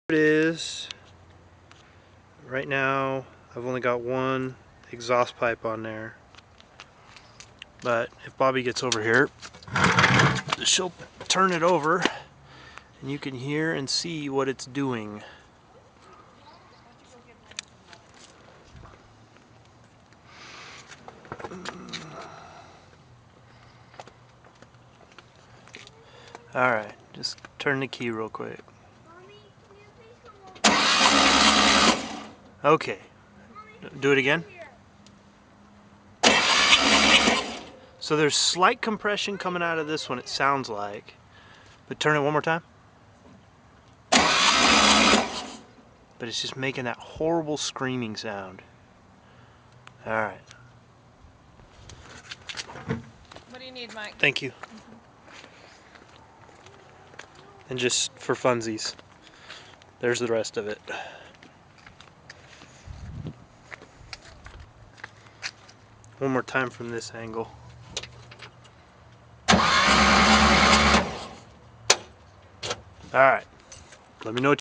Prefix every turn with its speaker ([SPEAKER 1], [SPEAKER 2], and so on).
[SPEAKER 1] It is. Right now I've only got one exhaust pipe on there, but if Bobby gets over here, she'll turn it over and you can hear and see what it's doing. Alright, just turn the key real quick. Okay, do it again. So there's slight compression coming out of this one, it sounds like. But turn it one more time. But it's just making that horrible screaming sound. Alright.
[SPEAKER 2] What do you need, Mike?
[SPEAKER 1] Thank you. And just for funsies, there's the rest of it. One more time from this angle. Alright. Let me know what